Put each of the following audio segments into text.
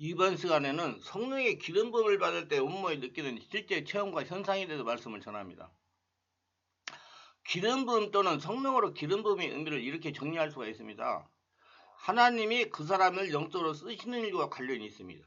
이번 시간에는 성령의 기름 부음을 받을 때 온몸에 느끼는 실제 체험과 현상에 대해서 말씀을 전합니다. 기름 부음 또는 성령으로 기름 부음의 의미를 이렇게 정리할 수가 있습니다. 하나님이 그 사람을 영적으로 쓰시는 일과 관련이 있습니다.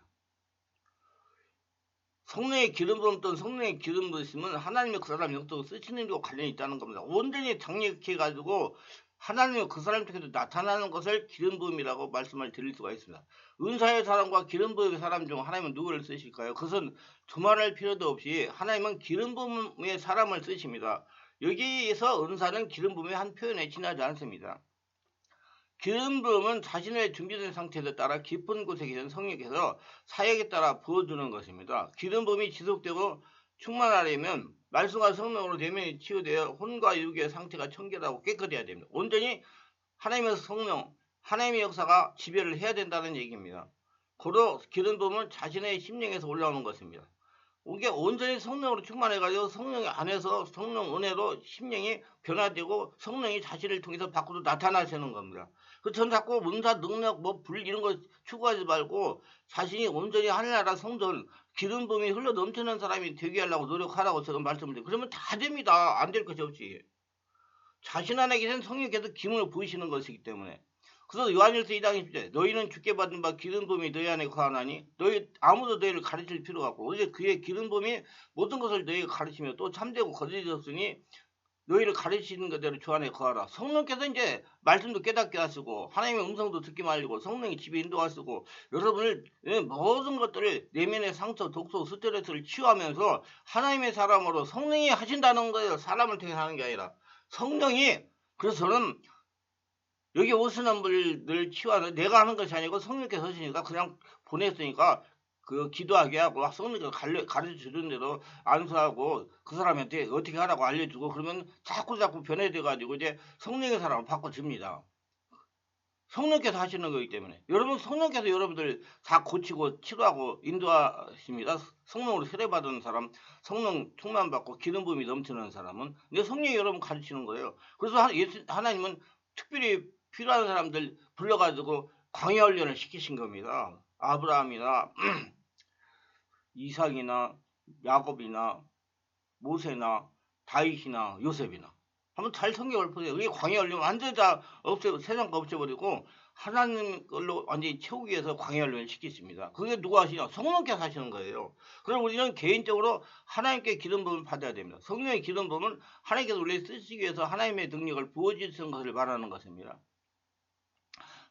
성령의 기름 부음 또는 성령의 기름 부으심은 하나님이 그 사람 영적으로 쓰시는 일과 관련이 있다는 겁니다. 온전히 장력해가지고 하나님이 그 사람 쪽에서 나타나는 것을 기름 부음이라고 말씀을 드릴 수가 있습니다. 은사의 사람과 기름 부음의 사람 중 하나님은 누구를 쓰실까요? 그것은 두말할 필요도 없이 하나님은 기름 부음의 사람을 쓰십니다. 여기에서 은사는 기름 부음의 한 표현에 지나지 않습니다. 기름 부음은 자신의 준비된 상태에 따라 깊은 곳에 계신 성령께서 사역에 따라 부어주는 것입니다. 기름 부음이 지속되고 충만하려면 말씀과 성령으로 대면이 치유되어 혼과 육의 상태가 청결하고 깨끗해야 됩니다. 온전히 하나님의 성령, 하나님의 역사가 지배를 해야 된다는 얘기입니다. 고로 기름 부음은 자신의 심령에서 올라오는 것입니다. 이게 온전히 성령으로 충만해가지고 성령 안에서 성령 은혜로 심령이 변화되고 성령이 자신을 통해서 밖으로 나타나시는 겁니다. 전 자꾸 은사 능력 불 이런 거 추구하지 말고 자신이 온전히 하늘나라 성전 기름 부음이 흘러 넘치는 사람이 되게 하려고 노력하라고 제가 말씀을 드려요. 그러면 다 됩니다. 안 될 것이 없지. 자신 안에 계신 성령께서 기름을 부으시는 것이기 때문에. 그래서 요한일서 2장 20절 너희는 주께 받은 바 기름 부음이 너희 안에 거하나니 너희 아무도 너희를 가르칠 필요가 없고 오직 그의 기름 부음이 모든 것을 너희에게 가르치며 또 참되고 거짓이었으니 너희를 가르치는 것대로 주 안에 거하라. 성령께서 이제 말씀도 깨닫게 하시고 하나님의 음성도 듣게 말리고 성령이 집에 인도하시고 여러분을 모든 것들을 내면의 상처, 독소, 스트레스를 치유하면서 하나님의 사람으로 성령이 하신다는 거예요. 사람을 통해 하는 게 아니라 성령이. 그래서 저는 여기 오시는 분들 치유하는 내가 하는 것이 아니고 성령께서 하시니까 그냥 보냈으니까 그 기도하게 하고 성령께서 가르쳐 주는 대로 안수하고 그 사람한테 어떻게 하라고 알려주고 그러면 자꾸 변해돼 가지고 이제 성령의 사람을 바꿔줍니다. 성령께서 하시는 거기 때문에 여러분 성령께서 여러분들 다 고치고 치료하고 인도하십니다. 성령으로 세례받은 사람, 성령 충만받고 기름 부음이 넘치는 사람은 성령이 여러분 가르치는 거예요. 그래서 하나님은 특별히 필요한 사람들 불러가지고 광야 훈련을 시키신 겁니다. 아브라함이나 이삭이나 야곱이나 모세나 다윗이나 요셉이나 한번 잘 성경을 보세요. 이게 광야 훈련 완전히 다 세상 거 없애버리고 하나님 걸로 완전히 채우기 위해서 광야 훈련을 시키십니다. 그게 누가 하시냐? 성령께서 하시는 거예요. 그럼 우리는 개인적으로 하나님께 기름 부음을 받아야 됩니다. 성령의 기름 부음은 하나님께서 원래 쓰시기 위해서 하나님의 능력을 부어주시는 것을 말하는 것입니다.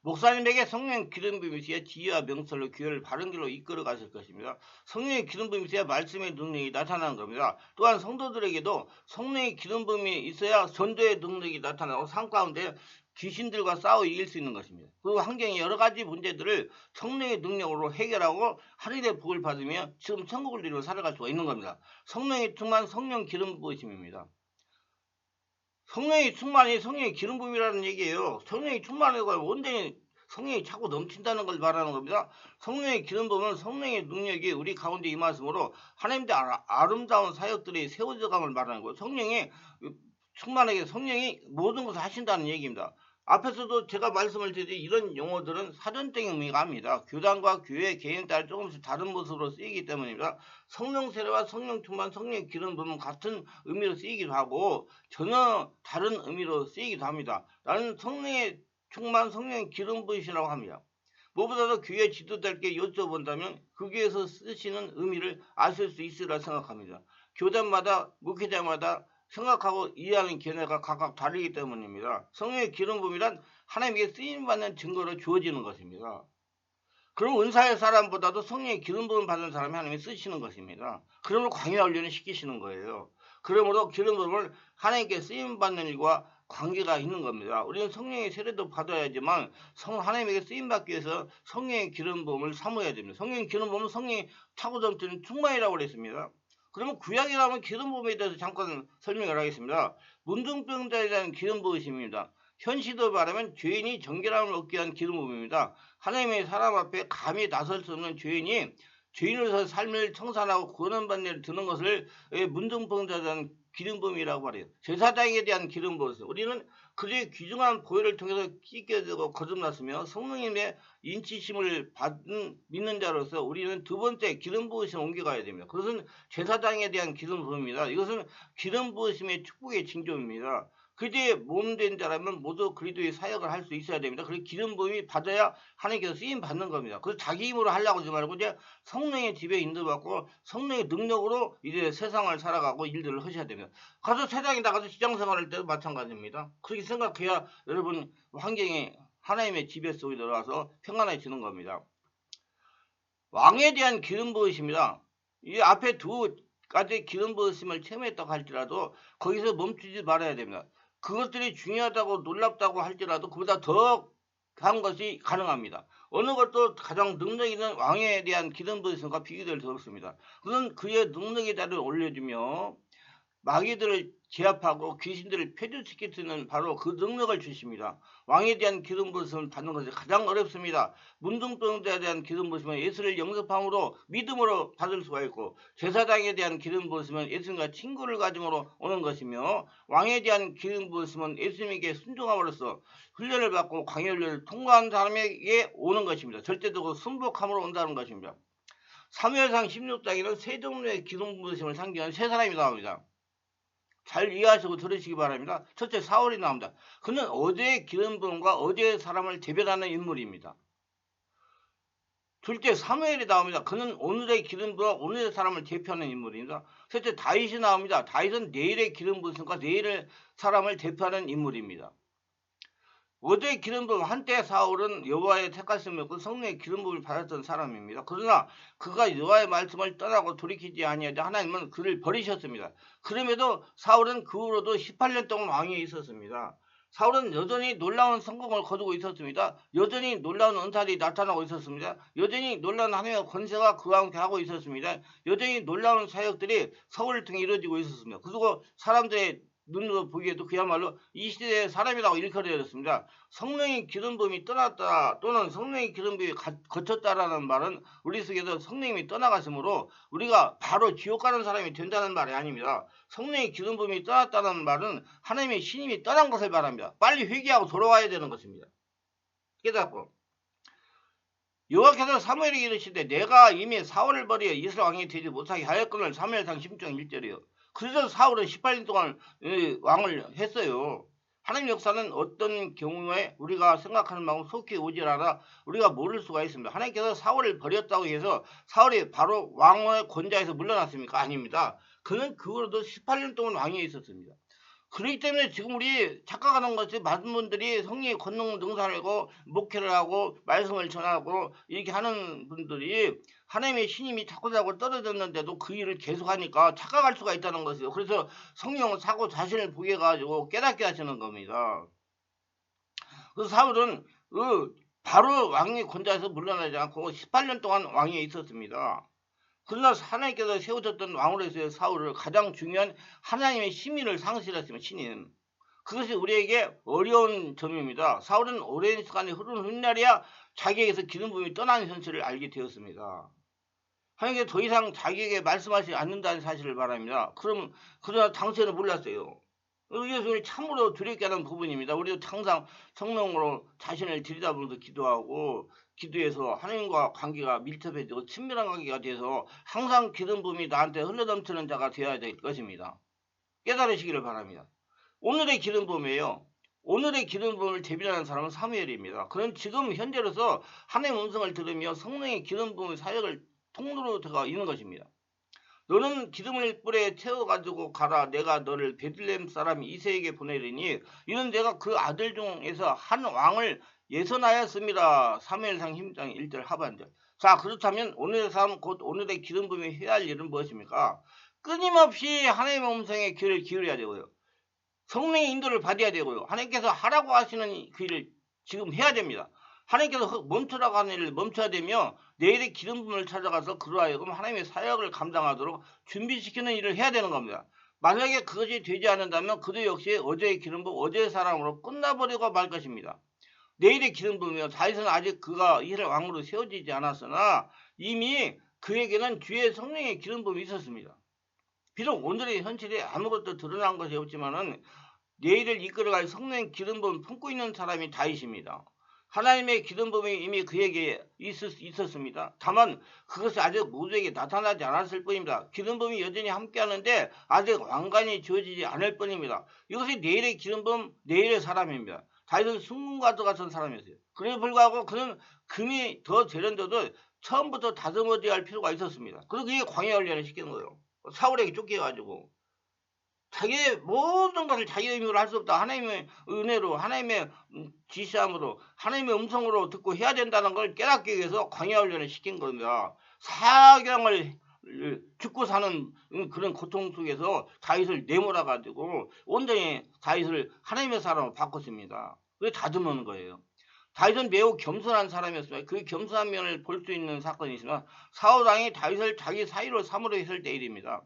목사님에게 성령의 기름 부음이 있어야 지혜와 명철로 교회를 바른 길로 이끌어 가실 것입니다. 성령의 기름 부음이 있어야 말씀의 능력이 나타나는 겁니다. 또한 성도들에게도 성령의 기름 부음이 있어야 전도의 능력이 나타나고 삶 가운데 귀신들과 싸워 이길 수 있는 것입니다. 그 환경의 여러 가지 문제들을 성령의 능력으로 해결하고 하늘의 복을 받으며 지금 천국을 이루어 살아갈 수가 있는 겁니다. 성령의 충만 성령 기름 부으심입니다. 성령이 충만이 성령의 기름 부음이라는 얘기예요. 성령이 충만해서 온전히 성령이 차고 넘친다는 걸 말하는 겁니다. 성령의 기름 부음은 성령의 능력이 우리 가운데 임하심으로 하나님의 아름다운 사역들이 세워져감을 말하는 거예요. 성령이 충만하게 성령이 모든 것을 하신다는 얘기입니다. 앞에서도 제가 말씀을 드린 이런 용어들은 사전적인 의미가 합니다. 교단과 교회 개인에 따라 조금씩 다른 모습으로 쓰이기 때문입니다. 성령 세례와 성령 충만, 성령 기름 부음은 같은 의미로 쓰이기도 하고 전혀 다른 의미로 쓰이기도 합니다. 나는 성령의 충만, 성령의 기름 부으시라고 합니다. 무엇보다도 교회 지도자께 여쭤본다면 그 교회에서 쓰시는 의미를 아실 수 있으리라 생각합니다. 교단마다 목회자마다 생각하고 이해하는 견해가 각각 다르기 때문입니다. 성령의 기름 부음이란 하나님에게 쓰임받는 증거로 주어지는 것입니다. 그럼 은사의 사람보다도 성령의 기름 부음 받은 사람이 하나님이 쓰시는 것입니다. 그러므로 광야 훈련을 시키시는 거예요. 그러므로 기름 부음을 하나님께 쓰임받는 일과 관계가 있는 겁니다. 우리는 성령의 세례도 받아야지만 하나님에게 쓰임받기 위해서 성령의 기름 부음을 사모해야 됩니다. 성령의 기름 부음은 성령이 차고 넘치는 충만이라고 그랬습니다. 그러면 구약에 나오는 기름 부음에 대해서 잠깐 설명을 하겠습니다. 문둥병자에 대한 기름 부으심입니다. 현시도 말하면 죄인이 정결함을 얻기 위한 기름 부음입니다. 하나님의 사람 앞에 감히 나설 수 없는 죄인이 죄인으로서 삶을 청산하고 구원받는 일을 드는 것을 문둥병자에 대한 기름 부음이라고 말해요. 제사장에 대한 기름 부음. 우리는 그의 귀중한 보혈을 통해서 찢겨지고 거듭났으며 성령님의 인치심을 받은 믿는 자로서 우리는 두 번째 기름 부으심을 옮겨가야 됩니다. 그것은 제사장에 대한 기름 부음입니다. 이것은 기름 부으심의 축복의 징조입니다. 그때 몸된 자라면 모두 그리스도의 사역을 할 수 있어야 됩니다. 그리고 기름 부음이 받아야 하나님께서 쓰임 받는 겁니다. 그래서 자기 힘으로 하려고 하지 말고 이제 성령의 지배 인도받고 성령의 능력으로 이제 세상을 살아가고 일들을 하셔야 됩니다. 가서 세상에 나가서 직장 생활할 때도 마찬가지입니다. 그렇게 생각해야 여러분 환경에 하나님의 지배 속에 들어가서 평안해지는 겁니다. 왕에 대한 기름 부으심이다. 이 앞에 두 가지 기름 부으심을 체험했다고 할지라도 거기서 멈추지 말아야 됩니다. 그것들이 중요하다고 놀랍다고 할지라도 그보다 더 한 것이 가능합니다. 어느 것도 가장 능력 있는 왕에 대한 기름 부으심과 비교될 수 없습니다. 그는 그의 능력의 자리를 올려주며 마귀들을 제압하고 귀신들을 폐출시킬 수 있는 바로 그 능력을 주십니다. 왕에 대한 기름 부으심을 받는 것이 가장 어렵습니다. 문둥병자에 대한 기름 부으심은 예수를 영접함으로 믿음으로 받을 수가 있고 제사장에 대한 기름 부으심은 예수님과 친구를 가짐으로 오는 것이며 왕에 대한 기름 부으심은 예수님에게 순종함으로써 훈련을 받고 광야훈련을 통과한 사람에게 오는 것입니다. 절대적으로 순복함으로 온다는 것입니다. 사무엘상 16장에는 세 종류의 기름 부으심을 상징하는 세 사람이 나옵니다. 잘 이해하시고 들으시기 바랍니다. 첫째 사울이 나옵니다. 그는 어제의 기름 부음과 어제의 사람을 대변하는 인물입니다. 둘째 사무엘이 나옵니다. 그는 오늘의 기름 부음과 오늘의 사람을 대표하는 인물입니다. 셋째 다윗이 나옵니다. 다윗은 내일의 기름 부음과 내일의 사람을 대표하는 인물입니다. 어제의 기름 부음 한때 사울은 여호와의 택하심이었고 성령의 기름 부음을 받았던 사람입니다. 그러나 그가 여호와의 말씀을 떠나고 돌이키지 아니하자 하나님은 그를 버리셨습니다. 그럼에도 사울은 그 후로도 18년 동안 왕위에 있었습니다. 사울은 여전히 놀라운 성공을 거두고 있었습니다. 여전히 놀라운 은사들이 나타나고 있었습니다. 여전히 놀라운 하나님의 권세가 그와 함께 하고 있었습니다. 여전히 놀라운 사역들이 서울을 통해 이루어지고 있었습니다. 그리고 사람들의 눈으로 보기에도 그야말로 이 시대의 사람이라고 일컬어졌습니다. 성령의 기름 부음이 떠났다 또는 성령의 기름 부음이 거쳤다라는 말은 우리 속에서 성령님이 떠나가심으로 우리가 바로 지옥 가는 사람이 된다는 말이 아닙니다. 성령의 기름 부음이 떠났다는 말은 하나님의 신임이 떠난 것을 말합니다. 빨리 회개하고 돌아와야 되는 것입니다. 깨닫고 여호와께서 사무엘에게 이르시되 내가 이미 사울을 버려 이스라엘 왕이 되지 못하게 하였거늘. 사무엘상 16장 1절이요. 그래서 사울은 18년 동안 왕을 했어요. 하나님 역사는 어떤 경우에 우리가 생각하는 만큼 속히 오질 않아 우리가 모를 수가 있습니다. 하나님께서 사울을 버렸다고 해서 사울이 바로 왕의 권좌에서 물러났습니까? 아닙니다. 그는 그 후로도 18년 동안 왕위에 있었습니다. 그렇기 때문에 지금 우리 착각하는 것이 많은 분들이 성령의 권능 능사를 하고 목회를 하고 말씀을 전하고 이렇게 하는 분들이 하나님의 신임이 자꾸 떨어졌는데도 그 일을 계속하니까 착각할 수가 있다는 것이에요. 그래서 성령은 사고 자신을 보게 해가지고 깨닫게 하시는 겁니다. 그래서 사울은 바로 왕의 권좌에서 물러나지 않고 18년 동안 왕위에 있었습니다. 그러나 하나님께서 세우셨던 왕으로서의 사울을 가장 중요한 하나님의 시민을 상실했으면 신임. 그것이 우리에게 어려운 점입니다. 사울은 오랜 시간이 흐른 훗날이야 자기에게서 기름 부음이 떠나는 현실을 알게 되었습니다. 하나님께서 더 이상 자기에게 말씀하지 않는다는 사실을 말합니다. 그러나 당시에는 몰랐어요. 이것을 참으로 두렵게 하는 부분입니다. 우리도 항상 성령으로 자신을 들여다보면서 기도하고 기도해서 하나님과 관계가 밀접해지고 친밀한 관계가 돼서 항상 기름 부음이 나한테 흘러넘치는 자가 되어야 될 것입니다. 깨달으시기를 바랍니다. 오늘의 기름 부음이에요. 오늘의 기름 부음을 대변하는 사람은 사무엘입니다. 그는 지금 현재로서 하나님의 음성을 들으며 성령의 기름 부음의 사역을 통로로 들어가 있는 것입니다. 너는 기름을 뿔에 채워가지고 가라. 내가 너를 베들레헴 사람 이새에게 보내리니 이는 내가 그 아들 중에서 한 왕을 예선하였습니다. 사무엘상 16장 1절 하반절. 자, 그렇다면 오늘의 삶 곧 오늘의 기름 부음이 해야 할 일은 무엇입니까? 끊임없이 하나님의 음성에 귀를 기울여야 되고요. 성령의 인도를 받아야 되고요. 하나님께서 하라고 하시는 그 일을 지금 해야 됩니다. 하나님께서 멈추라고 하는 일을 멈춰야 되며 내일의 기름 부음을 찾아가서 그로 하여금 하나님의 사역을 감당하도록 준비시키는 일을 해야 되는 겁니다. 만약에 그것이 되지 않는다면 그도 역시 어제의 기름 부음, 어제의 사람으로 끝나버리고 말 것입니다. 내일의 기름 부음이요. 다윗은 아직 그가 이스라엘 왕으로 세워지지 않았으나 이미 그에게는 주의 성령의 기름 부음이 있었습니다. 비록 오늘의 현실에 아무것도 드러난 것이 없지만은 내일을 이끌어갈 성령 기름 부음을 품고 있는 사람이 다윗입니다. 하나님의 기름 부음이 이미 그에게 있었습니다. 다만 그것이 아직 모두에게 나타나지 않았을 뿐입니다. 기름 부음이 여전히 함께하는데 아직 왕관이 주어지지 않을 뿐입니다. 이것이 내일의 기름 부음, 내일의 사람입니다. 다윗은 순금과도 같은 사람이었어요. 그럼에도 불구하고 그는 금이 더 세련돼도 처음부터 다듬어져야 할 필요가 있었습니다. 그리고 그게 광야 훈련을 시키는 거예요. 사울에게 쫓겨가지고. 자기의 모든 것을 자기의 의미로 할 수 없다. 하나님의 은혜로, 하나님의 지시함으로, 하나님의 음성으로 듣고 해야 된다는 걸 깨닫기 위해서 광야 훈련을 시킨 겁니다. 사경을 죽고 사는 그런 고통 속에서 다윗을 내몰아가지고 온전히 다윗을 하나님의 사람으로 바꿨습니다. 그게 다듬는 거예요. 다윗은 매우 겸손한 사람이었습니다. 그 겸손한 면을 볼 수 있는 사건이 있으면 사울왕이 다윗을 자기 사위로 삼으려 했을 때 일입니다.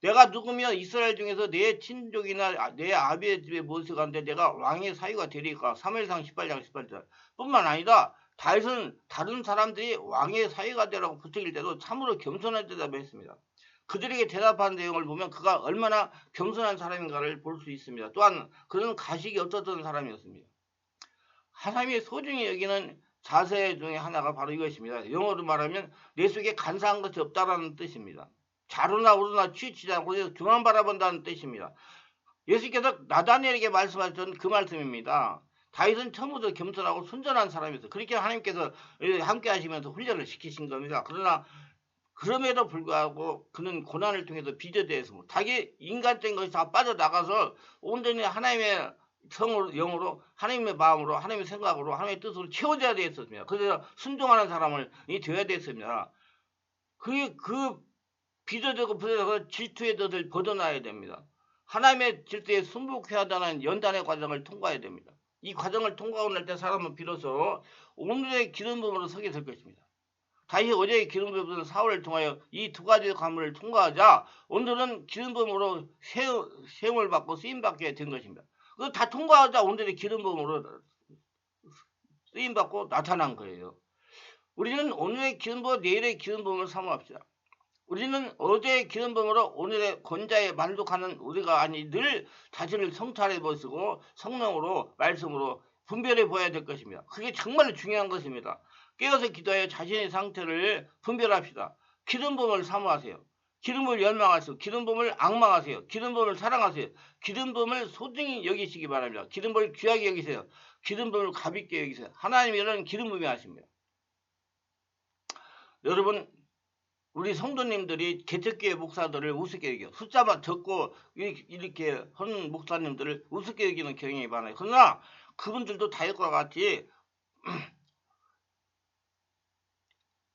내가 누구면 이스라엘 중에서 내 친족이나 내 아비의 집에 모셔가는데 내가 왕의 사위가 되리까. 3일상 18장 18절 뿐만 아니라 다윗은 다른 사람들이 왕의 사위가 되라고 부탁일 때도 참으로 겸손한 대답을 했습니다. 그들에게 대답한 내용을 보면 그가 얼마나 겸손한 사람인가를 볼 수 있습니다. 또한 그는 가식이 없었던 사람이었습니다. 하나님의 소중히 여기는 자세 중에 하나가 바로 이것입니다. 영어로 말하면 내 속에 간사한 것이 없다라는 뜻입니다. 좌로나 우로나 치우치지 않고 중앙 바라본다는 뜻입니다. 예수께서 나다니엘에게 말씀하셨던 그 말씀입니다. 다윗은 처음부터 겸손하고 순전한 사람이었어요. 그렇게 하나님께서 함께 하시면서 훈련을 시키신 겁니다. 그러나 그럼에도 불구하고 그는 고난을 통해서 빚어대서 자기 인간적인 것이 다 빠져나가서 온전히 하나님의 성으로, 영으로, 하나님의 마음으로, 하나님의 생각으로, 하나님의 뜻으로 채워져야 되었습니다. 그래서 순종하는 사람을 되어야 됐습니다. 그 빚어지고 부서져서 질투의 덫을 벗어나야 됩니다. 하나님의 질투에 순복해야 하는 연단의 과정을 통과해야 됩니다. 이 과정을 통과하고 날 때 사람은 비로소 오늘의 기름 부음으로 서게 될 것입니다. 다시 어제의 기름 부음은 사울을 통하여 이 두 가지 관문을 통과하자 오늘은 기름 부음으로 세움을 받고 쓰임 받게 된 것입니다. 그 다 통과하자 오늘의 기름 부음으로 쓰임 받고 나타난 거예요. 우리는 오늘의 기름 부음, 내일의 기름 부음을 사모합시다. 우리는 어제의 기름 부음으로 오늘의 권자에 만족하는 우리가 아니 늘 자신을 성찰해 보시고 성령으로 말씀으로 분별해 보아야 될 것입니다. 그게 정말 중요한 것입니다. 깨어서 기도하여 자신의 상태를 분별합시다. 기름 부음을 사모하세요. 기름을 열망하세요. 기름 부음을 앙망하세요. 기름 부음을 사랑하세요. 기름 부음을 소중히 여기시기 바랍니다. 기름 부음을 귀하게 여기세요. 기름 부음을 가볍게 여기세요. 하나님이 이런 기름 부음이 하십니다. 여러분, 우리 성도님들이 개척교회 목사들을 우습게 여겨 숫자만 적고 이렇게 하는 목사님들을 우습게 여기는 경향이 많아요. 그러나 그분들도 다윗과 같이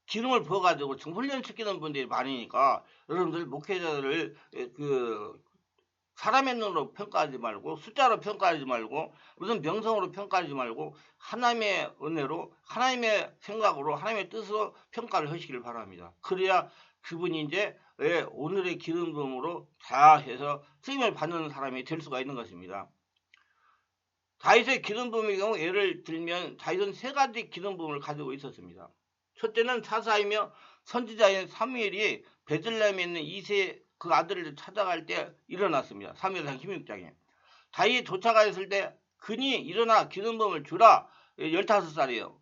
기름을 부어가지고 훈련시키는 분들이 많으니까 여러분들 목회자들을 사람의 눈으로 평가하지 말고 숫자로 평가하지 말고 무슨 명성으로 평가하지 말고 하나님의 은혜로 하나님의 생각으로 하나님의 뜻으로 평가를 하시길 바랍니다. 그래야 그분이 이제 오늘의 기름 부음으로 다 해서 쓰임을 받는 사람이 될 수가 있는 것입니다. 다윗의 기름 부음의 경우 예를 들면 다윗은 세 가지 기름 부음을 가지고 있었습니다. 첫째는 사사이며 선지자인 사무엘이 베들레헴에 있는 이세 그 아들을 찾아갈 때 일어났습니다. 사무엘상 16장에. 다윗이 도착하였을 때 그니 일어나 기름 부음을 주라. 15살이에요.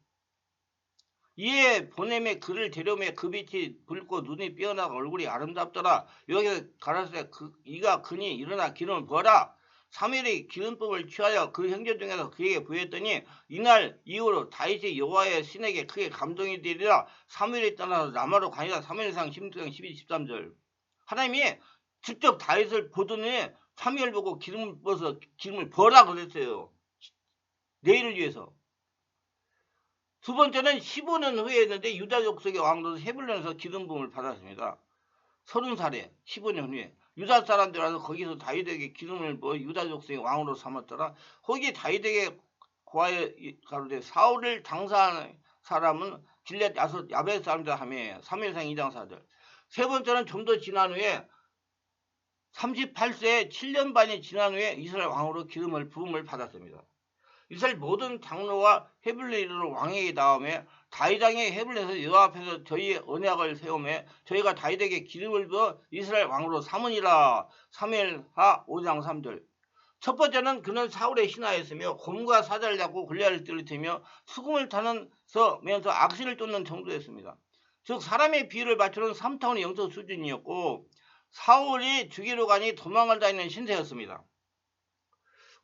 이에 보냄에 그를 데려오매 그 빛이 붉고 눈이 삐어나고 얼굴이 아름답더라. 여기서 가라사대 이가 그니 일어나 기름을 부어라. 사무엘이 기름품을 취하여 그 형제 중에서 그에게 부여했더니 이날 이후로 다윗이 여호와의 신에게 크게 감동이 되리라. 사무엘이 떠나서 라마로 가니라. 사무엘상 16장 12, 13절. 하나님이 직접 다윗을 보더니 사무엘 보고 기름을 부어서 기름을 부어라 그랬어요. 내일을 위해서. 두 번째는 15년 후에 했는데 유다 족속의 왕으로서 헤블론에서 기름 부음을 받았습니다. 30살에 15년 후에 유다 사람들 와서 거기서 다윗에게 기름을 부어 유다 족속의 왕으로 삼았더라. 거기 다윗에게 고하여 가로되 사울을 당사한 사람은 길렛 야벳 사람들 하며 사무엘상 2장 4절. 세 번째는 좀 더 지난 후에 38세에 7년 반이 지난 후에 이스라엘 왕으로 기름을 부음을 받았습니다. 이스라엘 모든 장로와 헤블레 이르러 왕에게 나오매 다윗왕이 헤블레에서 여호와 앞에서 저희의 언약을 세우매 저희가 다윗에게 기름을 부어 이스라엘 왕으로 삼으니라. 사무엘하 5장 3절. 첫 번째는 그는 사울의 신하였으며 곰과 사자를 잡고 골리앗을 떨어뜨리며 수금을 타면서 악신을 쫓는 정도였습니다. 즉 사람의 비유를 맞추는 3타원의 영적 수준이었고 사울이 죽이러 가니 도망을 다니는 신세였습니다.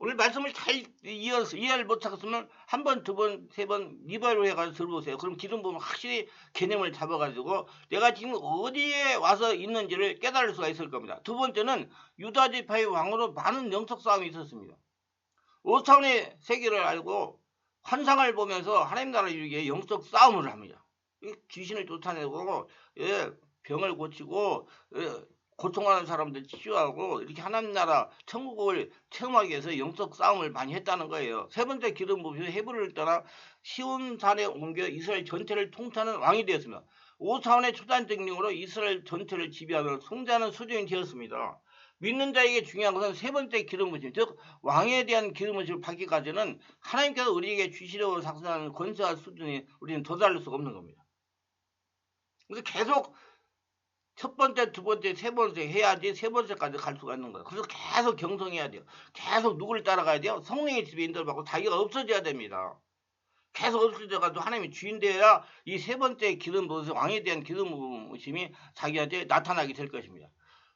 오늘 말씀을 잘 이해를 못하겠으면 한 번, 두 번, 세 번 리바이로 해가지고 들어보세요. 그럼 기름 부으면 확실히 개념을 잡아가지고 내가 지금 어디에 와서 있는지를 깨달을 수가 있을 겁니다. 두 번째는 유다 지파의 왕으로 많은 영적 싸움이 있었습니다. 5차원의 세계를 알고 환상을 보면서 하나님 나라를 이루기 위해 영적 싸움을 합니다. 귀신을 쫓아내고 병을 고치고 고통하는 사람들 치유하고 이렇게 하나님 나라 천국을 체험하기 위해서 영적 싸움을 많이 했다는 거예요. 세 번째 기름 부으심은 헤브론을 떠나 시온산에 옮겨 이스라엘 전체를 통치하는 왕이 되었습니다. 5차원의 초단 능력으로 이스라엘 전체를 지배하며 통제하는 수준이 되었습니다. 믿는 자에게 중요한 것은 세 번째 기름 부으심, 즉 왕에 대한 기름 부으심을 받기까지는 하나님께서 우리에게 주시려고 작성하는 권세와 수준이 우리는 도달할 수가 없는 겁니다. 그래서 계속 첫 번째, 두 번째, 세 번째 해야지 세 번째까지 갈 수가 있는 거예요. 그래서 계속 경성해야 돼요. 계속 누구를 따라가야 돼요? 성령의 집에 인도받고 자기가 없어져야 됩니다. 계속 없어져가지고 하나님이 주인 되어야 이 세 번째 기름 부으심, 왕에 대한 기름 부으심이 자기한테 나타나게 될 것입니다.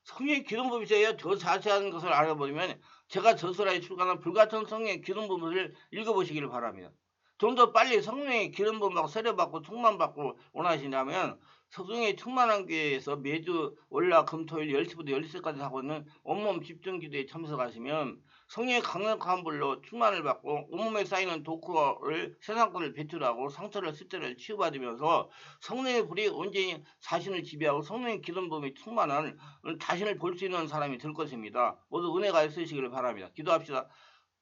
성령의 기름 부으심에 더 자세한 것을 알아보려면 제가 저서라에 출간한 불같은 성령의 기름 부으심을 읽어보시기를 바랍니다. 좀 더 빨리 성령의 기름 부음받고 세례받고 충만받고 원하시냐면 성령의 충만한 교회에서 매주 월화 금토일 10시부터 12시까지 하고 있는 온몸 집중기도에 참석하시면 성령의 강력한 불로 충만을 받고 온몸에 쌓이는 독후를 세상권을 배출하고 상처를 스트레스를 치유받으면서 성령의 불이 온전히 자신을 지배하고 성령의 기름 부음이 충만한 자신을 볼 수 있는 사람이 될 것입니다. 모두 은혜가 있으시기를 바랍니다. 기도합시다.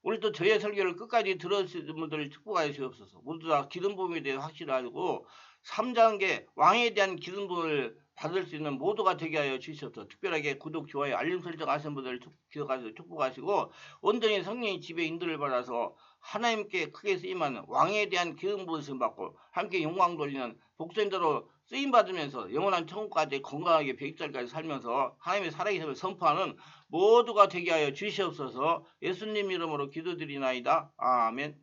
오늘도 저의 설교를 끝까지 들으시는 분들을 축복하여 주옵소서. 모두 다 기름 부음에 대해 확실히 알고 3단계 왕에 대한 기름 부음을 받을 수 있는 모두가 되게 하여 주시옵소서. 특별하게 구독, 좋아요, 알림 설정 하신 분들 기억하셔서 축복하시고 온전히 성령의 지배 인도를 받아서 하나님께 크게 쓰임하는 왕에 대한 기름 부으심 받고 함께 영광 돌리는 복전자로 쓰임받으면서 영원한 천국까지 건강하게 100살까지 살면서 하나님의 살아계심을 선포하는 모두가 되게 하여 주시옵소서. 예수님 이름으로 기도드리나이다. 아멘.